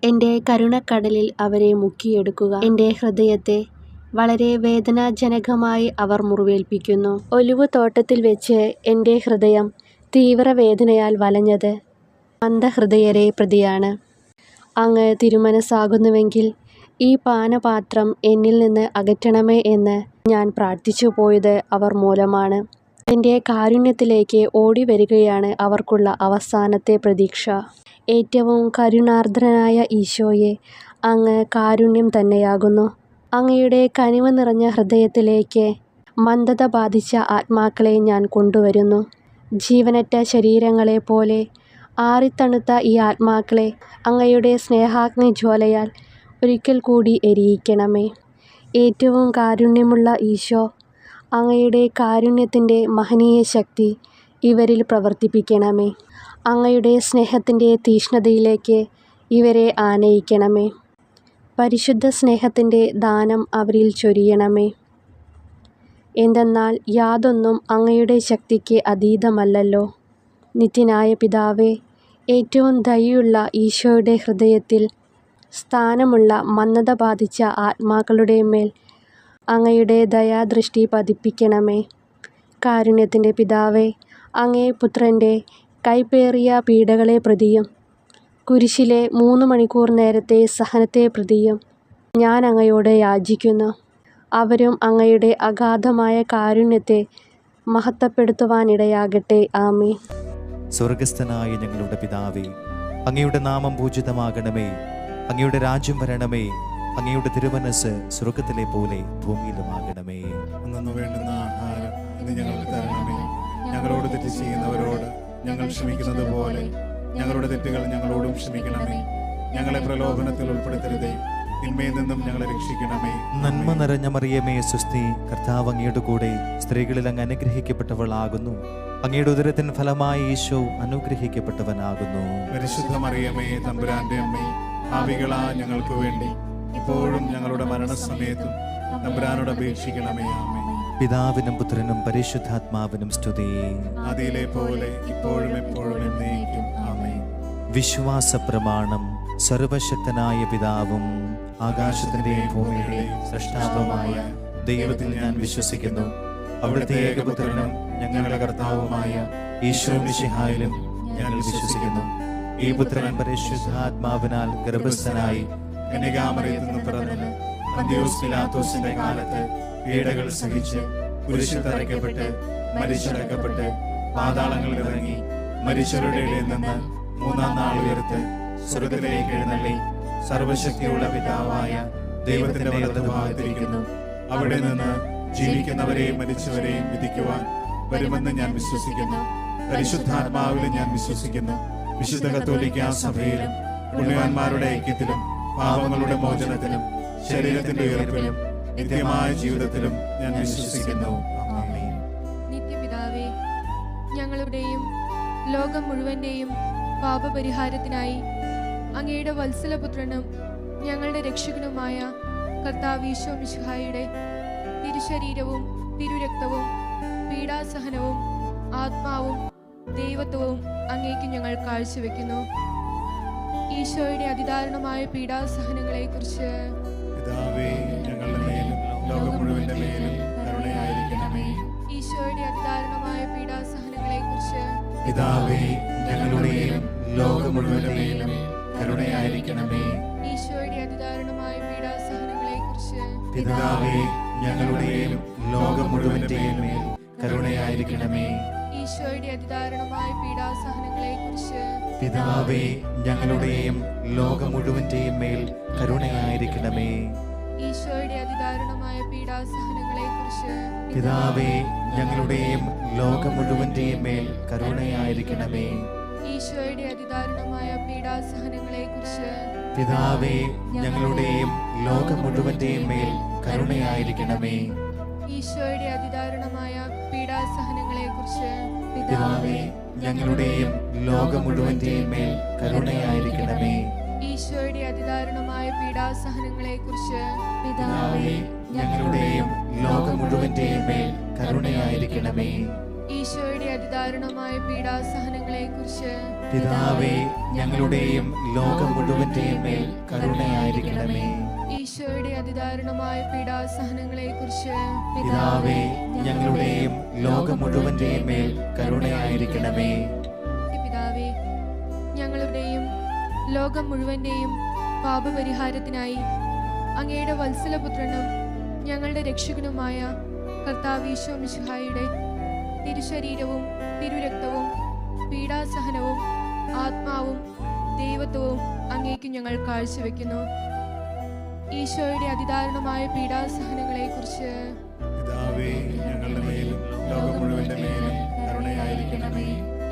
എൻ്റെ കരുണക്കടലിൽ അവരെ മുക്കിയെടുക്കുക. എൻ്റെ ഹൃദയത്തെ വളരെ വേദനാജനകമായി അവർ മുറിവേൽപ്പിക്കുന്നു. ഒലിവുതോട്ടത്തിൽ വെച്ച് എൻ്റെ ഹൃദയം തീവ്രവേദനയാൽ വലഞ്ഞത് മന്ദഹൃദയരെ പ്രതിയാണ്. അങ്ങ് തിരുമനസ്സാകുന്നുവെങ്കിൽ ഈ പാനപാത്രം എന്നിൽ നിന്ന് അകറ്റണമേ എന്ന് ഞാൻ പ്രാർത്ഥിച്ചു പോയത് അവർ മൂലമാണ്. എൻ്റെ കാരുണ്യത്തിലേക്ക് ഓടിവരികയാണ് അവർക്കുള്ള അവസാനത്തെ പ്രതീക്ഷ. ഏറ്റവും കരുണാർദ്രനായ ഈശോയെ, അങ്ങ് കാരുണ്യം തന്നെയാകുന്നു. അങ്ങയുടെ കനിവ് നിറഞ്ഞ ഹൃദയത്തിലേക്ക് മന്ദത ബാധിച്ച ആത്മാക്കളെ ഞാൻ കൊണ്ടുവരുന്നു. ജീവനറ്റ ശരീരങ്ങളെ പോലെ ആറിത്തണുത്ത ഈ ആത്മാക്കളെ അങ്ങയുടെ സ്നേഹാഗ്നി ജ്വാലയാൽ ഒരിക്കൽ കൂടി എരിയിക്കണമേ. ഏറ്റവും കാരുണ്യമുള്ള ഈശോ, അങ്ങയുടെ കാരുണ്യത്തിൻ്റെ മഹനീയ ശക്തി ഇവരിൽ പ്രവർത്തിപ്പിക്കണമേ. അങ്ങയുടെ സ്നേഹത്തിൻ്റെ തീഷ്ണതയിലേക്ക് ഇവരെ ആനയിക്കണമേ. പരിശുദ്ധ സ്നേഹത്തിൻ്റെ ദാനം അവരിൽ ചൊരിയണമേ. എന്തെന്നാൽ യാതൊന്നും അങ്ങയുടെ ശക്തിക്ക് അതീതമല്ലല്ലോ. നിത്യനായ പിതാവേ, ഏറ്റവും ദയയുള്ള ഈശോയുടെ ഹൃദയത്തിൽ സ്ഥാനമുള്ള മന്ദത ബാധിച്ച ആത്മാക്കളുടെ മേൽ അങ്ങയുടെ ദയാദൃഷ്ടി പതിപ്പിക്കണമേ. കാരുണ്യത്തിൻ്റെ പിതാവേ, അങ്ങേ പുത്രൻ്റെ കൈപ്പേറിയ പീഡകളെ പ്രതിയും കുരിശിലെ 3 മണിക്കൂർ നേരത്തെ സഹനത്തെ പ്രതിയും ഞാൻ അങ്ങയോട് യാചിക്കുന്നു. അവരും അങ്ങയുടെ അഗാധമായ കാരുണ്യത്തെ മഹത്വപ്പെടുത്തുവാനിടയാകട്ടെ. ആമേൻ. സ്വർഗസ്ഥനായ ഞങ്ങളുടെ പിതാവേ, അങ്ങയുടെ നാമം പൂജിതമാകണമേ. അങ്ങയുടെ രാജ്യം വരണമേ. അങ്ങയുടെ തിരുമനസ് സ്വർഗത്തിലെ പോലെ ഭൂമിയിലുമാകണമേ. അന്നു വേണ്ടുന്ന ആഹാരം ഇന്ന് ഞങ്ങൾക്ക് തരണമേ. ഞങ്ങളോട് തെറ്റ് ചെയ്യുന്നവരോട് ഞങ്ങൾ ക്ഷമിക്കുന്നത് പോലെ ഞങ്ങളുടെ തെറ്റുകൾ ഞങ്ങളോടും ക്ഷമിക്കണമേ. ഞങ്ങളെ പ്രലോഭനത്തിൽ ഉൾപ്പെടുത്തരുതേ, തിന്മയിൽ നിന്നും ഞങ്ങളെ രക്ഷിക്കണമേ. നന്മ നിറഞ്ഞ മറിയമേ, സ്വസ്തി. കർത്താവ് അങ്ങയുടെ കൂടെ സ്ത്രീകളിൽ അങ്ങ് അനുഗ്രഹിക്കപ്പെട്ടവളാകുന്നു. അങ്ങയുടെ ഉദരത്തിൻ ഫലമായി ഈശോ അനുഗ്രഹിക്കപ്പെട്ടവനാകുന്നു. പരിശുദ്ധ മറിയമേ, തമ്പുരാന്റെ അമ്മേ, പാപികളാ ഞങ്ങൾക്ക് വേണ്ടി ഇപ്പോഴും ഞങ്ങളുടെ മരണസമയത്തും തമ്പുരാനോട് അപേക്ഷിക്കണമേ. ആമേൻ. പിതാവിനും പുത്രനും പരിശുദ്ധാത്മാവിനും സ്തുതി. ആദിയിലെ പോലെ ഇപ്പോഴും എപ്പോഴും എന്നേക്കും. ആമേൻ. വിശ്വാസ പ്രമാണം. സർവശക്തനായ പിതാവും ആകാശത്തിന്റെയും ഭൂമിയുടെയും സൃഷ്ടാവുമായ ദൈവത്തിൽ ഞാൻ വിശ്വസിക്കുന്നു. അവിടുത്തെ ഏകപുത്രനും ഞങ്ങളുടെ കർത്താവുമായ ഈശോ മിശിഹായിലും ഞങ്ങൾ വിശ്വസിക്കുന്നു. ഈ പുത്രൻ പരിശുദ്ധാത്മാവിനാൽ ഗർഭസ്ഥനായി കന്യകാമറിയത്തിൽ നിന്ന് പിറന്ന് പന്തിയോസ് പിലാത്തോസിന്റെ കാലത്ത് പീഡകൾ സഹിച്ച് കുരിശിൽ തറയ്ക്കപ്പെട്ട് മരിച്ചടക്കപ്പെട്ട് പാതാളങ്ങളിൽ ഇറങ്ങി മരിച്ചവരുടെ ഇടയിൽ നിന്ന് 3-ാം നാൾ ഉയർത്ത് സ്വർഗ്ഗത്തിലേക്ക് എഴുന്നള്ളി സർവശക്തിയുള്ള പിതാവായ ദൈവത്തിന്റെ വലതുഭാഗത്തിരിക്കുന്നു. അവിടെ നിന്ന് ജീവിക്കുന്നവരെയും മരിച്ചവരെയും വിധിക്കുവാൻ വരുമെന്ന് ഞാൻ വിശ്വസിക്കുന്നു. പരിശുദ്ധാത്മാവിലും ഞാൻ വിശ്വസിക്കുന്നു. വിശുദ്ധ കത്തോലിക്കാ സഭയിലും പുണ്യവാന്മാരുടെ ഐക്യത്തിലും പാപങ്ങളുടെ മോചനത്തിലും ശരീരത്തിന്റെ ഉയർപ്പിലും നിത്യമായ ജീവിതത്തിലും ഞാൻ വിശ്വസിക്കുന്നു. ആമേൻ. നിത്യപിതാവേ, ഞങ്ങളുടെയും ലോകം മുഴുവന്റെയും പാപപരിഹാരത്തിനായി അങ്ങയുടെ വത്സലപുത്രനും ഞങ്ങളുടെ രക്ഷകനുമായ കർത്താവ് ഈശോ മിശിഹായുടെ തിരുശരീരവും തിരുരക്തവും പീഡാസഹനവും ആത്മാവും ദൈവത്വവും അങ്ങേക്ക് ഞങ്ങൾ കാഴ്ചവെക്കുന്നു. ഈശോയുടെ അതിദാരുണമായ പീഡാസഹനങ്ങളെക്കുറിച്ച് പിതാവേ, ഞങ്ങളുടെ മേലും ലോകം മുഴുവന്റെ മേലും കരുണയായിരിക്കണമേ. ഈശോയുടെ അതിദാരുണമായ പീഡാസഹനങ്ങളെക്കുറിച്ച് പിതാവേ, ഞങ്ങളുടെയും ലോകം മുഴുവന്റെ മേലും കരുണയായിരിക്കണമേ. ഈശോയുടെ അതിദാരുണമായ പീഡാസഹനങ്ങളെക്കുറിച്ച് പിതാവേ, ഞങ്ങളുടെയും ലോകം മുഴുവന്റെയും മേൽ കരുണയായിരിക്കണമേ. ഈശോയുടെ അതിദാരുണമായ പീഡാസഹനങ്ങളെക്കുറിച്ച് പിതാവേ, ഞങ്ങളുടെയും ലോകം മുഴുവന്റെയും മേൽ കരുണയായിരിക്കണമേ. ഈശോയുടെ അതിദാരുണമായ പീഡാസഹനങ്ങളെക്കുറിച്ച് പിതാവേ, ഞങ്ങളുടെയും ലോകം മുഴുവന്റെയും മേൽ കരുണയായിരിക്കണമേ. ഈശോയുടെ അതിദാരുണമായ പീഡാസഹനങ്ങളെക്കുറിച്ച് പിതാവേ, ഞങ്ങളുടെയും ലോകം മുഴുവന്റെയും മേൽ കരുണയായിരിക്കണമേ. ഈശോയുടെ അതിദാരുണമായ പീഡാസഹനങ്ങളെക്കുറിച്ച് പിതാവേ, ഞങ്ങളുടെയും ലോകം മുഴുവന്റെയും മേൽ കരുണയായിരിക്കണമേ. ഈശോയുടെ അതിദാരുണമായ പീഡാസഹനങ്ങളെക്കുറിച്ച് പിതാവേ, ഞങ്ങളുടെയും ലോകം മുഴുവന്റെയും മേൽ കരുണയായിരിക്കണമേ. ഈശോയുടെ അതിദാരുണമായ പീഡാസഹനങ്ങളെക്കുറിച്ച് പിതാവേ, ഞങ്ങളുടെയും ലോകം മുഴുവന്റെയും മേൽ കരുണയായിരിക്കണമേ. ഈശോയുടെ അതിദാരുണമായ പീഡാസഹനങ്ങളെക്കുറിച്ച് പിതാവേ, ഞങ്ങളുടെയും ലോകം മുഴുവന്റെയും മേൽ കരുണയായിരിക്കണമേ. പിതാവേ, ഞങ്ങളുടെയും ലോകം മുഴുവന്റെയും പാപപരിഹാരത്തിനായി അങ്ങയുടെ വത്സലപുത്രനും ഞങ്ങളുടെ രക്ഷകനുമായ കർത്താവ് ഈശോ മിശിഹായുടെ തിരുശരീരവും തിരുരക്തവും പീഡാസഹനവും ആത്മാവും ദൈവത്വവും അങ്ങേക്ക് ഞങ്ങൾ കാഴ്ചവെക്കുന്നു. ഈശോയുടെ അതിദാരുണമായ പീഡാസഹനങ്ങളെക്കുറിച്ച് പിതാവേ, ഞങ്ങളുടെ മേലും ലോകം മുഴുവന്റെ മേലും കരുണയായിരിക്കണമേ.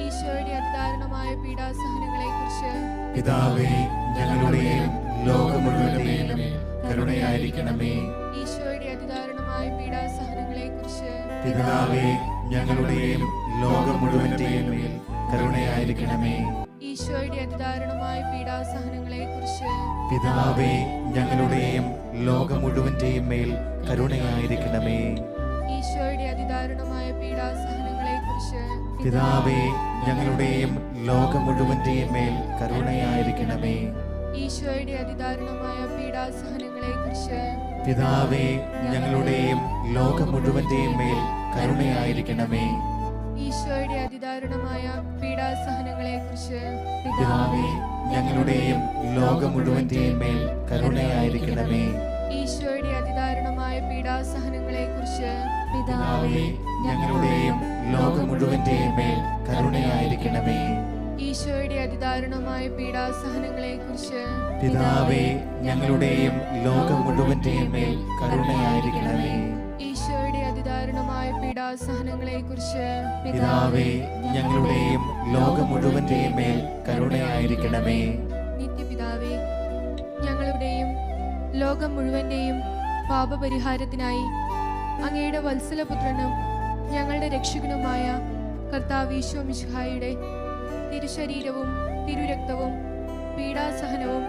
ഈശോയുടെ അതിദാരുണമായ പീഡാസഹനങ്ങളെക്കുറിച്ച് പിതാവേ, ഞങ്ങളുടെയും ലോകം മുഴുവന്റെ മേലും കരുണയായിരിക്കണമേ. ഈശോയുടെ അതിദാരുണമായ പീഡാസഹനങ്ങളെക്കുറിച്ച് പിതാവേ, ഞങ്ങളുടെയും ലോകം മുഴുവന്റെയും മേൽ കരുണയായിരിക്കണമേ. ഈശോയുടെ അതിദാരുണമായ പീഡാസഹനങ്ങളെക്കുറിച്ച് പിതാവേ, ഞങ്ങളുടെയും ലോകം മുഴുവന്റെയും മേൽ കരുണയായിരിക്കണമേ. ഈശോയുടെ അതിദാരുണമായ പീഡാസഹനങ്ങളെക്കുറിച്ച് പിതാവേ, ഞങ്ങളുടെയും ലോകം മുഴുവന്റെയും മേൽ കരുണയായിരിക്കണമേ. ഈശോയുടെ അതിദാരുണമായ പീഡാസഹനങ്ങളെക്കുറിച്ച് പിതാവേ, ഞങ്ങളുടെയും ലോകം മുഴുവന്റെയും മേൽ കരുണയായിരിക്കണമേ. ഈശോയുടെ അതിദാരുണമായ പീഡാസഹനങ്ങളെക്കുറിച്ച് പിതാവേ, ഞങ്ങളുടെയും ലോകം മുഴുവന്റെയും മേൽ കരുണയായിരിക്കണമേ. ഈശോയുടെ അതിദാരുണമായ പീഡാസഹനങ്ങളെക്കുറിച്ച് പിതാവേ, ഞങ്ങളുടെയും ലോകം മുഴുവന്റെയും മേൽ കരുണയായിരിക്കണമേ. ഈശോയുടെ അതിദാരുണമായ പീഡാസഹനങ്ങളെക്കുറിച്ച് പിതാവേ, ഞങ്ങളുടെയും ലോകം മുഴുവന്റെയും മേൽ കരുണയായിരിക്കണമേ. ഈശോയുടെ അതിദാരുണമായ പീഡാസഹനങ്ങളെക്കുറിച്ച് പിതാവേ, ഞങ്ങളുടെയും ലോകം മുഴുവന്റെയും മേൽ കരുണയായിരിക്കണമേ. നിത്യപിതാവേ, ഞങ്ങളുടെയും ലോകം മുഴുവന്റെയും പാപപരിഹാരത്തിനായി അങ്ങയുടെ വത്സലപുത്രനും ഞങ്ങളുടെ രക്ഷകനുമായ കർത്താവ് ഈശോ മിശിഹായുടെ തിരുശരീരവും തിരുരക്തവും പീഡാസഹനവും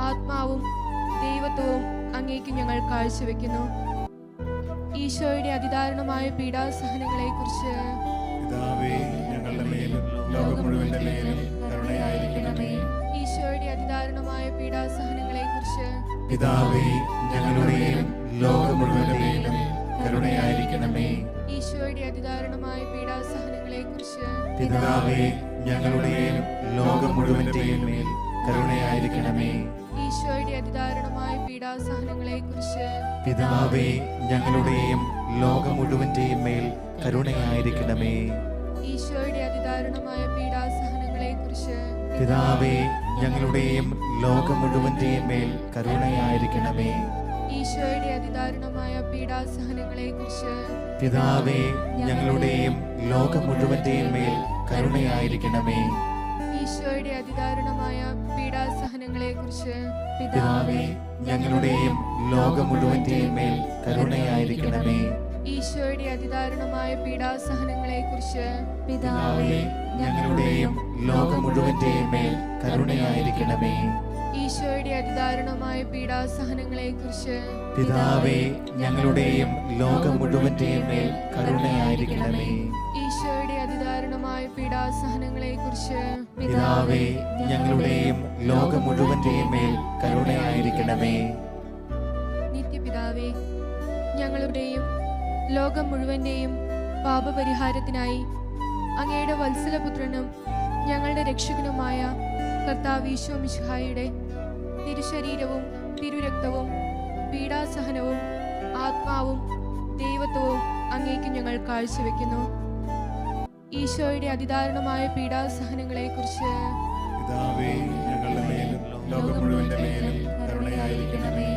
ആത്മാവും ദൈവത്വവും അങ്ങേക്ക് ഞങ്ങൾ കാഴ്ചവെക്കുന്നു. ഈശോയുടെ അതിദാരുണമായ പീഡാസഹനങ്ങളെക്കുറിച്ച് പിതാവേ, ഞങ്ങളുടെ മേലും ലോകം മുഴുവന്റെ മേലും കരുണയായിരിക്കണമേ. ഈശോയുടെ അതിദാരുണമായ പീഡാസഹനങ്ങളെക്കുറിച്ച് പിതാവേ, ഞങ്ങളുടെയും ലോകം മുഴുവന്റെ മേലും കരുണയായിരിക്കണമേ. ഈശോയുടെ അതിദാരുണമായ പീഡാസഹനങ്ങളെക്കുറിച്ച് പിതാവേ, ഞങ്ങളുടെയും ലോകം മുഴുവന്റെയും മേൽ കരുണയായിരിക്കണമേ. ഈശോയുടെ അതിദാരുണമായ പീഡാസഹനങ്ങളെക്കുറിച്ച് പിതാവേ, ഞങ്ങളുടെയും ലോകം മുഴുവന്റെയും മേൽ കരുണയായിരിക്കണമേ. ഈശോയുടെ അതിദാരുണമായ പീഡാസഹനങ്ങളെക്കുറിച്ച് പിതാവേ, ഞങ്ങളുടെയും ലോകം മുഴുവന്റെയും മേൽ കരുണയായിരിക്കണമേ. ഈശോയുടെ അതിദാരുണമായ പീഡാസഹനങ്ങളെക്കുറിച്ച് പിതാവേ, ഞങ്ങളുടെയും ലോകം മുഴുവന്റെയും മേൽ കരുണയായിരിക്കണമേ. ഈശോയുടെ അതിദാരുണമായ പീഡാസഹനങ്ങളെക്കുറിച്ച് പിതാവേ, ഞങ്ങളുടെയും ലോകം മുഴുവന്റെയും മേൽ കരുണയായിരിക്കണമേ. ഈശോയുടെ അതിദാരുണമായ പീഡാസഹനങ്ങളെക്കുറിച്ച് പിതാവേ, ഞങ്ങളുടെയും ലോകം മുഴുവന്റെയും മേൽ കരുണയായിരിക്കണമേ. ഈശോയുടെ അതിദാരുണമായ പീഡാസഹനങ്ങളെക്കുറിച്ച് പിതാവേ, ഞങ്ങളുടെയും ലോകം മുഴുവന്റെയും മേൽ കരുണയായിരിക്കണമേ. ഈശോയുടെ അതിദാരുണമായ പീഡാസഹനങ്ങളെക്കുറിച്ച് പിതാവേ, ഞങ്ങളുടെയും ലോകം മുഴുവന്റെയും മേൽ കരുണയായിരിക്കണമേ. നിത്യപിതാവേ, ഞങ്ങളുടെയും ലോകം മുഴുവന്റെയും പാപപരിഹാരത്തിനായി അങ്ങയുടെ വത്സലപുത്രനും ഞങ്ങളുടെ രക്ഷകനുമായ കർത്താവ് ഈശോ മിശിഹായുടെ തിരുശരീരവും തിരുരക്തവും പീഡാസഹനവും ആത്മാവും ദൈവത്വവും അങ്ങേക്ക് ഞങ്ങൾ കാഴ്ചവെക്കുന്നു. ഈശോയുടെ അതിദാരുണമായ പീഡാസഹനങ്ങളെക്കുറിച്ച് പിതാവേ, ഞങ്ങളുടെ മേലും ലോകം മുഴുവന്റെ മേലും കരുണയായിരിക്കണമേ.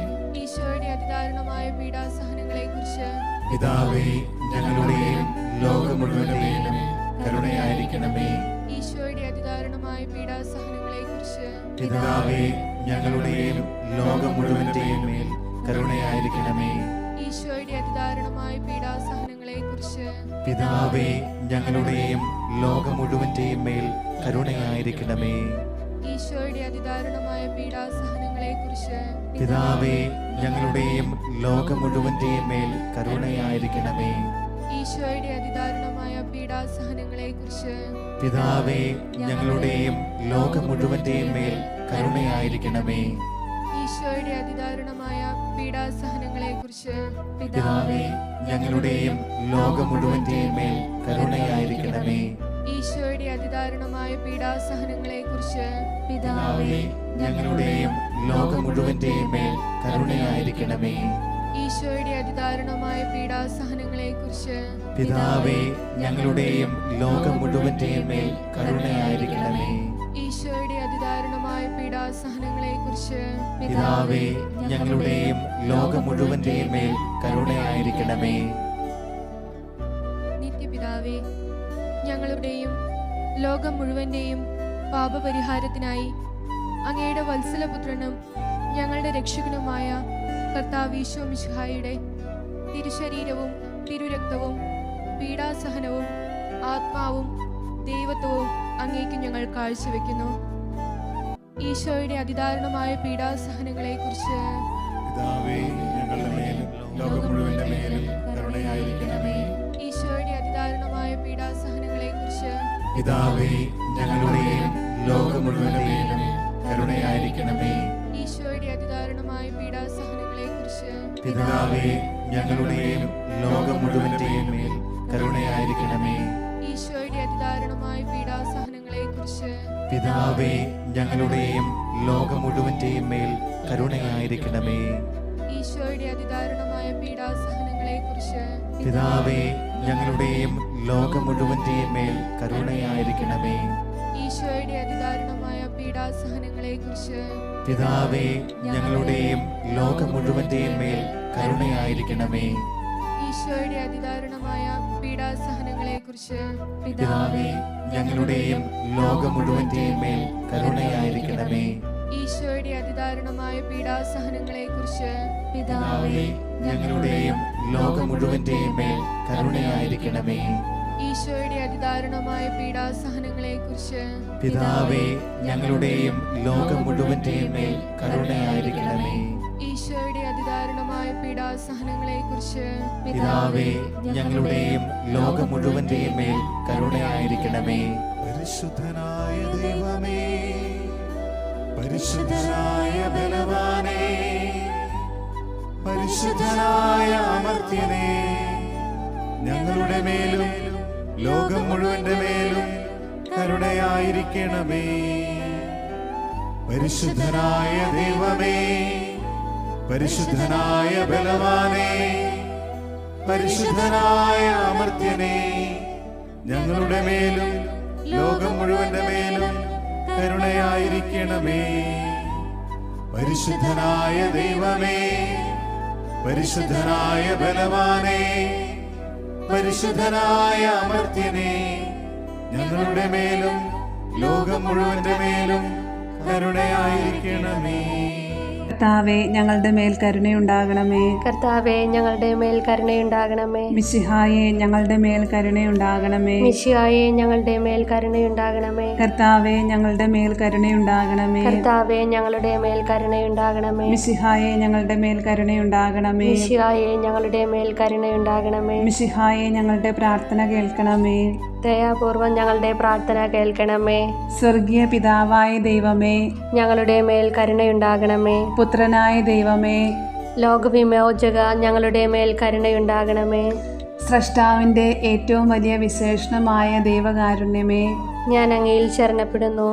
ഈശോയുടെ അതിദാരുണമായ പീഡാസഹനങ്ങളെക്കുറിച്ച് പിതാവേ, ഞങ്ങളുടെയും ലോകം മുഴുവന്റെ മേലും കരുണയായിരിക്കണമേ. ഈശോയുടെ അതിദാരുണമായ പീഡാസഹനങ്ങളെക്കുറിച്ച് പിതാവേ, ഞങ്ങളുടെയും ലോകം മുഴുവന്റെയും മേൽ കരുണയായിരിക്കണമേ. ഈശോയുടെ അതിദാരുണമായ പീഡാസഹനങ്ങളെക്കുറിച്ച് പിതാവേ, ഞങ്ങളുടെയും ലോകം മുഴുവന്റെയും മേൽ കരുണയായിരിക്കണമേ. ഈശോയുടെ അതിദാരുണമായ പീഡാസഹനങ്ങളെക്കുറിച്ച് പിതാവേ, ഞങ്ങളുടെയും ലോകം മുഴുവന്റെയും മേൽ കരുണയായിരിക്കണമേ. ഈശോയുടെ അതിദാരുണമായ പീഡാസഹനങ്ങളെക്കുറിച്ച് പിതാവേ, ഞങ്ങളുടെയും ലോകം മുഴുവന്റെയും മേൽ കരുണയായിരിക്കണമേ. ഈശോയുടെ അതിദാരുണമായ പീഡാസഹനങ്ങളെക്കുറിച്ച് പിതാവേ, ഞങ്ങളുടെയും ലോകം മുഴുവന്റെയും മേൽ കരുണയായിരിക്കണമേ. ഈശോയുടെ അതിദാരുണമായ പീഡാസഹനങ്ങളെക്കുറിച്ച് പിതാവേ, ഞങ്ങളുടെയും ലോകം മുഴുവന്റെയും മേൽ കരുണയായിരിക്കണമേ. ഈശോയുടെ അതിദാരുണമായ പീഡാസഹനങ്ങളെക്കുറിച്ച് പിതാവേ, ഞങ്ങളുടെയും ലോകം മുഴുവന്റെയും മേൽ കരുണയായിരിക്കണമേ. ഈശോയുടെ അതിദാരുണമായ പീഡാസഹനങ്ങളെക്കുറിച്ച് പിതാവേ, ഞങ്ങളുടെയും ലോകം മുഴുവന്റെയും മേൽ കരുണയായിരിക്കണമേ. നിത്യപിതാവേ, ഞങ്ങളുടെയും ലോകം മുഴുവന്റെയും പാപപരിഹാരത്തിനായി അങ്ങയുടെ വത്സലപുത്രനും ഞങ്ങളുടെ രക്ഷകനുമായ കർത്താവ് ഈശോ മിശിഹായുടെ തിരുശരീരവും തിരുരക്തവും പീഡാസഹനവും ആത്മാവും ദൈവത്വവും അങ്ങേക്ക് ഞങ്ങൾ കാഴ്ചവെക്കുന്നു. ഈശോയുടെ അതിദാരുണമായ പീഡാസഹനങ്ങളെക്കുറിച്ച് പിതാവേ, ഞങ്ങളുടെ മേലും ലോകം മുഴുവന്റെ മേലും കരുണയായിരിക്കണമേ. ഈശോയുടെ അതിദാരുണമായ പീഡാസഹനങ്ങളെക്കുറിച്ച് പിതാവേ, ഞങ്ങളുടെയും ലോകം മുഴുവന്റെ മേലും കരുണയായിരിക്കണമേ. ഈശോയുടെ അതിദാരുണമായ പീഡാസഹനങ്ങളെക്കുറിച്ച് പിതാവേ, ഞങ്ങളുടെയും ലോകം മുഴുവന്റെയും മേൽ കരുണയായിരിക്കണമേ. ഈശോയുടെ അതിദാരുണമായ പീഡാസഹനങ്ങളെക്കുറിച്ച് പിതാവേ, ഞങ്ങളുടെയും ലോകം മുഴുവന്റെയും മേൽ കരുണയായിരിക്കണമേ. ഈശോയുടെ അതിദാരുണമായ പീഡാസഹനങ്ങളെക്കുറിച്ച് പിതാവേ, ഞങ്ങളുടെയും ലോകം മുഴുവന്റെയും മേൽ കരുണയായിരിക്കണമേ. ഈശോയുടെ അതിദാരുണമായ പീഡാസഹനങ്ങളെക്കുറിച്ച് പിതാവേ, ഞങ്ങളുടെയും ലോകം മുഴുവന്റെയും മേൽ കരുണയായിരിക്കണമേ. ഈശോയുടെ അതിദാരുണമായ പീഡാസഹനങ്ങളെക്കുറിച്ച് പിതാവേ, ഞങ്ങളുടെയും ലോകം മുഴുവന്റെയും മേൽ കരുണയായിരിക്കണമേ. ഈശോയുടെ അതിദാരുണമായ പീഡാസഹനങ്ങളെക്കുറിച്ച് പിതാവേ, ഞങ്ങളുടെയും ലോകം മുഴുവന്റെയും മേൽ കരുണയായിരിക്കണമേ. ഈശോയുടെ അതിദാരുണമായ പീഡാസഹനങ്ങളെക്കുറിച്ച് പിതാവേ, ഞങ്ങളുടെയും ലോകം മുഴുവന്റെയും മേൽ കരുണയായിരിക്കണമേ. ഈശോയുടെ അതിദാരുണമായ പീഡാസഹനങ്ങളെക്കുറിച്ച് പിതാവേ, ഞങ്ങളുടെയും ലോകം മുഴുവന്റെയും മേൽ കരുണയായിരിക്കണമേ. പരിശുദ്ധനായ ദൈവമേ, പരിശുദ്ധനായ ബലവാനേ, പരിശുദ്ധനായ അമർത്യനേ, ഞങ്ങളുടെ മേലും ലോകം മുഴുവന്റെ മേലും കരുണയായിരിക്കണമേ. പരിശുദ്ധനായ ദൈവമേ, പരിശുദ്ധനായ ബലവാനേ, പരിശുദ്ധനായ അമർത്യനേ, ഞങ്ങളുടെ മേലും ലോകം മുഴുവന്റെ മേലും കരുണയായിരിക്കണമേ. പരിശുദ്ധനായ ദൈവമേ, പരിശുദ്ധനായ ബലവാനേ, പരിശുദ്ധനായ അമർത്യനേ, ഞങ്ങളുടെ മേലും ലോകം മുഴുവന്റെ മേലും കരുണയായിരിക്കണമേ. കർത്താവേ, ഞങ്ങളുടെ മേൽ കരുണയുണ്ടാകണമേ. കർത്താവെ, ഞങ്ങളുടെ മേൽ കരുണയുണ്ടാകണമേ. മിശിഹായെ, ഞങ്ങളുടെ മേൽ കരുണയുണ്ടാകണമേ. മിശിഹായെ, ഞങ്ങളുടെ മേൽ കരുണയുണ്ടാകണമേ. കർത്താവേ, ഞങ്ങളുടെ മേൽ കരുണയുണ്ടാകണമേ. കർത്താവെ, ഞങ്ങളുടെ മേൽ കരുണയുണ്ടാകണമേ. മിശിഹായെ, ഞങ്ങളുടെ മേൽ കരുണയുണ്ടാകണമേ. മിശിഹായെ, ഞങ്ങളുടെ മേൽ കരുണയുണ്ടാകണമേ. മിശിഹായെ, ഞങ്ങളുടെ പ്രാർത്ഥന കേൾക്കണമേ. ദയാപൂർവം ഞങ്ങളുടെ പ്രാർത്ഥന കേൾക്കണമേ. സ്വർഗീയ പിതാവായ ദൈവമേ, ഞങ്ങളുടെ മേൽ കരുണയുണ്ടാകണമേ. പുത്രനായ ദൈവമേ, ലോകവിമോചക, ഞങ്ങളുടെ മേൽ കരുണയുണ്ടാകണമേ. സ്രഷ്ടാവിൻ്റെ ഏറ്റവും വലിയ വിശേഷണമായ ദൈവകാരുണ്യമേ, ഞാൻ അങ്ങയിൽ ശരണപ്പെടുന്നു.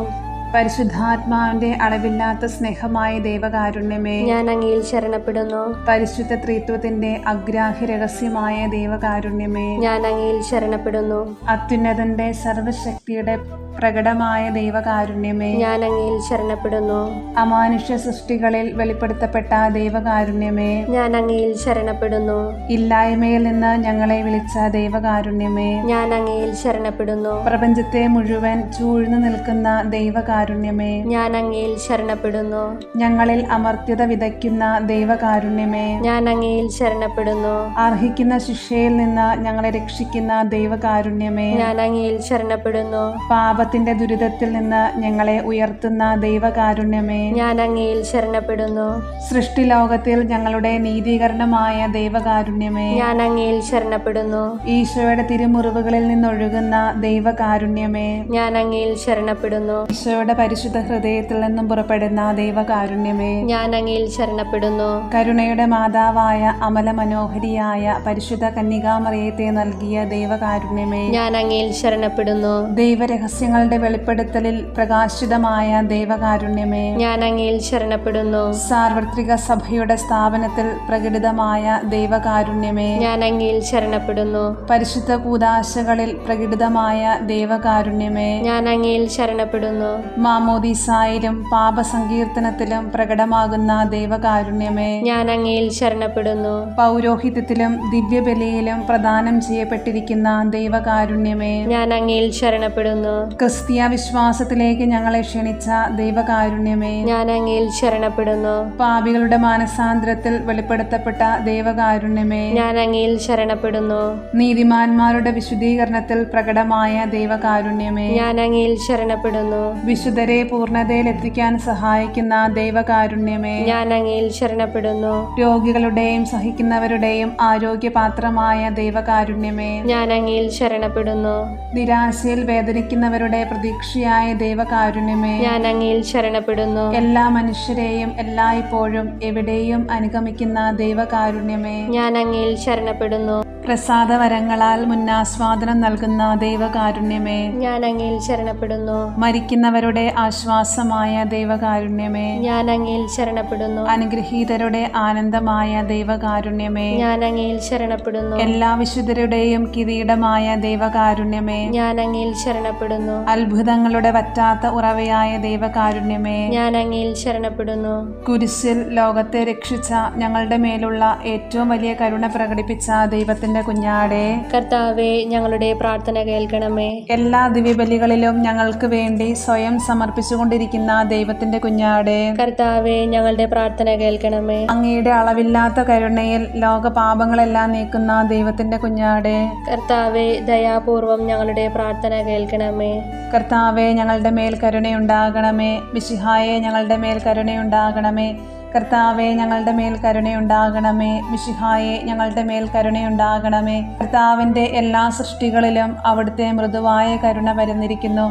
പരിശുദ്ധാത്മാവിന്റെ അളവില്ലാത്ത സ്നേഹമായ ദൈവകാരുണ്യമേ, ഞാൻ അങ്ങയിൽ ശരണപ്പെടുന്നു. പരിശുദ്ധ ത്രിത്വത്തിന്റെ അഗ്രാഹ്യ രഹസ്യമായ ദൈവകാരുണ്യമേ, ഞാൻ അങ്ങയിൽ ശരണപ്പെടുന്നു. അത്യുന്നതന്റെ സർവശക്തിയുടെ പ്രകടമായ ദൈവകാരുണ്യമേ, ഞാൻ അങ്ങയിൽ ശരണപ്പെടുന്നു. അമാനുഷ്യ സൃഷ്ടികളിൽ വെളിപ്പെടുത്തപ്പെട്ട ദൈവകാരുണ്യമേ, ഞാൻ അങ്ങയിൽ ശരണപ്പെടുന്നു. ഇല്ലായ്മയിൽ നിന്ന് ഞങ്ങളെ വിളിച്ച ദൈവകാരുണ്യമേ, ഞാൻ അങ്ങയിൽ ശരണപ്പെടുന്നു. പ്രപഞ്ചത്തെ മുഴുവൻ ചൂഴ്ന്നു നിൽക്കുന്ന ദൈവകാരുണ്യമേ, ഞാൻ അങ്ങയിൽ ശരണപ്പെടുന്നു. ഞങ്ങളിൽ അമർത്യത വിതയ്ക്കുന്ന ദൈവകാരുണ്യമേ, ഞാൻ അങ്ങയിൽ ശരണപ്പെടുന്നു. അർഹിക്കുന്ന ശിക്ഷയിൽ നിന്ന് ഞങ്ങളെ രക്ഷിക്കുന്ന ദൈവകാരുണ്യമേ, ഞാൻ അങ്ങയിൽ ശരണപ്പെടുന്നു. പാപത്തിൽ പാപത്തിന്റെ ദുരിതത്തിൽ നിന്ന് ഞങ്ങളെ ഉയർത്തുന്ന ദൈവകാരുണ്യമേ, ഞാൻ അങ്ങയിൽ ശരണപ്പെടുന്നു. സൃഷ്ടിലോകത്തിൽ ഞങ്ങളുടെ നീതീകരണമായ ദൈവകാരുണ്യമേ, ഞാൻ അങ്ങയിൽ ശരണപ്പെടുന്നു. ഈശോയുടെ തിരുമുറിവുകളിൽ നിന്നൊഴുകുന്ന ദൈവകാരുണ്യമേ, ഞാൻ അങ്ങയിൽ ശരണപ്പെടുന്നു. ഈശോയുടെ പരിശുദ്ധ ഹൃദയത്തിൽ നിന്നും പുറപ്പെടുന്ന ദൈവകാരുണ്യമേ, ഞാൻ അങ്ങയിൽ ശരണപ്പെടുന്നു. കരുണയുടെ മാതാവായ അമല മനോഹരിയായ പരിശുദ്ധ കന്യകാമറിയത്തെ നൽകിയ ദൈവകാരുണ്യമേ, ഞാൻ അങ്ങയിൽ ശരണപ്പെടുന്നു. ദൈവരഹസ്യങ്ങളുടെ വെളിപ്പെടുത്തലിൽ പ്രകാശിതമായ ദൈവകാരുണ്യമേ, ഞാൻ അങ്ങയിൽ ശരണപ്പെടുന്നു. സാർവത്രിക സഭയുടെ സ്ഥാപനത്തിൽ പ്രകടിതമായ ദൈവകാരുണ്യമേ, ഞാൻ അങ്ങയിൽ ശരണപ്പെടുന്നു. പരിശുദ്ധ കൂദാശകളിൽ പ്രകടിതമായ ദൈവകാരുണ്യമേ, ഞാൻ അങ്ങയിൽ ശരണപ്പെടുന്നു. മാമോദീസായിലും പാപസങ്കീർത്തനത്തിലും പ്രകടമാകുന്ന ദൈവകാരുണ്യമേ, ഞാൻ അങ്ങയിൽ ശരണപ്പെടുന്നു. പൗരോഹിത്യത്തിലും ദിവ്യബലിയിലും പ്രദാനം ചെയ്യപ്പെട്ടിരിക്കുന്ന ദൈവകാരുണ്യമേ, ഞാൻ അങ്ങയിൽ ശരണപ്പെടുന്നു. ക്രിസ്തീയ വിശ്വാസത്തിലേക്ക് ഞങ്ങളെ ക്ഷണിച്ച ദൈവകാരുണ്യമേ, ഞാൻ അങ്ങയിൽ ശരണപ്പെടുന്നു. പാപികളുടെ മാനസാന്തരത്തിൽ വെളിപ്പെടുത്തപ്പെട്ട ദൈവകാരുണ്യമേ, ഞാൻ അങ്ങയിൽ ശരണപ്പെടുന്നു. നീതിമാന്മാരുടെ വിശുദ്ധീകരണത്തിൽ പ്രകടമായ ദൈവകാരുണ്യമേ, ഞാൻ അങ്ങയിൽ ശരണപ്പെടുന്നു. വിശുദ്ധരെ പൂർണ്ണതയിലെത്തിക്കാൻ സഹായിക്കുന്ന ദൈവകാരുണ്യമേ, ഞാൻ അങ്ങയിൽ ശരണപ്പെടുന്നു. രോഗികളുടെയും സഹിക്കുന്നവരുടെയും ആരോഗ്യപാത്രമായ ദൈവകാരുണ്യമേ, ഞാൻ അങ്ങയിൽ ശരണപ്പെടുന്നു. നിരാശയിൽ വേദനിക്കുന്നവരുടെ പ്രതീക്ഷയായ ദൈവകാരുണ്യമേ, ഞാൻ അങ്ങയിൽ ശരണപ്പെടുന്നു. എല്ലാ മനുഷ്യരെയും എല്ലായ്പ്പോഴും എവിടെയും അനുഗമിക്കുന്ന ദൈവകാരുണ്യമേ, ഞാൻ അങ്ങയിൽ ശരണപ്പെടുന്നു. പ്രസാദവരങ്ങളാൽ മുന്നാസ്വാദനം നൽകുന്ന ദൈവകാരുണ്യമേ, ഞാൻ അങ്ങയിൽ ശരണപ്പെടുന്നു. മരിക്കുന്നവരുടെ ആശ്വാസമായ ദൈവകാരുണ്യമേ, ഞാൻ അങ്ങയിൽ ശരണപ്പെടുന്നു. അനുഗ്രഹീതരുടെ ആനന്ദമായ ദൈവകാരുണ്യമേ, ഞാൻ അങ്ങയിൽ ശരണപ്പെടുന്നു. എല്ലാ വിശുദ്ധരുടെയും കിരീടമായ ദൈവകാരുണ്യമേ, ഞാൻ അങ്ങയിൽ ശരണപ്പെടുന്നു. അത്ഭുതങ്ങളുടെ വറ്റാത്ത ഉറവയായ ദൈവകാരുണ്യമേ, ഞാൻ അങ്ങയിൽ ശരണപ്പെടുന്നു. കുരിശിൽ ലോകത്തെ രക്ഷിച്ച ഞങ്ങളുടെ മേലുള്ള ഏറ്റവും വലിയ കരുണ പ്രകടിപ്പിച്ച ദൈവത്തിന്റെ കുഞ്ഞാടേ, കർത്താവേ, ഞങ്ങളുടെ പ്രാർത്ഥന കേൾക്കണമേ. എല്ലാ ദിവ്യബലികളിലും ഞങ്ങൾക്ക് വേണ്ടി സ്വയം സമർപ്പിച്ചുകൊണ്ടിരിക്കുന്ന ദൈവത്തിന്റെ കുഞ്ഞാടേ, കർത്താവേ, ഞങ്ങളുടെ പ്രാർത്ഥന കേൾക്കണമേ. അങ്ങയുടെ അളവില്ലാത്ത കരുണയിൽ ലോകപാപങ്ങളെല്ലാം നീക്കുന്ന ദൈവത്തിന്റെ കുഞ്ഞാടേ, കർത്താവേ, ദയാപൂർവം ഞങ്ങളുടെ പ്രാർത്ഥന കേൾക്കണമേ. കർത്താവേ, ഞങ്ങളുടെ മേൽ കരുണയുണ്ടാകണമേ. മിശിഹായെ, ഞങ്ങളുടെ മേൽ കരുണയുണ്ടാകണമേ. കർത്താവെ, ഞങ്ങളുടെ മേൽ കരുണയുണ്ടാകണമേ. മിശിഹായെ, ഞങ്ങളുടെ മേൽ കരുണയുണ്ടാകണമേ. കർത്താവിൻ്റെ എല്ലാ സൃഷ്ടികളിലും അവിടുത്തെ മൃദുവായ കരുണ പരന്നിരിക്കുന്നു.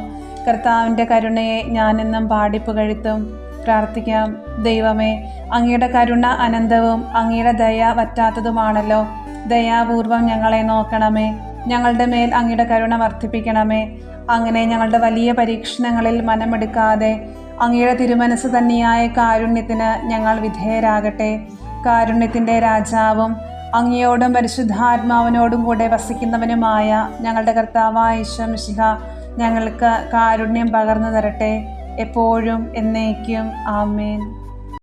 കർത്താവിൻ്റെ കരുണയെ ഞാനെന്നും പാടിപ്പുകഴ്ത്തും. പ്രാർത്ഥിക്കാം. ദൈവമേ, അങ്ങയുടെ കരുണ അനന്തവും അങ്ങയുടെ ദയ വറ്റാത്തതുമാണല്ലോ. ദയാപൂർവം ഞങ്ങളെ നോക്കണമേ. ഞങ്ങളുടെ മേൽ അങ്ങയുടെ കരുണ വർദ്ധിപ്പിക്കണമേ. അങ്ങനെ ഞങ്ങളുടെ വലിയ പരീക്ഷണങ്ങളിൽ മനമെടുക്കാതെ അങ്ങയുടെ തിരുമനസ് തന്നെയായ കാരുണ്യത്തിന് ഞങ്ങൾ വിധേയരാകട്ടെ. കാരുണ്യത്തിൻ്റെ രാജാവും അങ്ങയോടും പരിശുദ്ധാത്മാവിനോടും കൂടെ വസിക്കുന്നവനുമായ ഞങ്ങളുടെ കർത്താവായ ഈശോ മിശിഹ ഞങ്ങൾക്ക് കാരുണ്യം പകർന്നു തരട്ടെ, എപ്പോഴും എന്നേക്കും. ആമേൻ.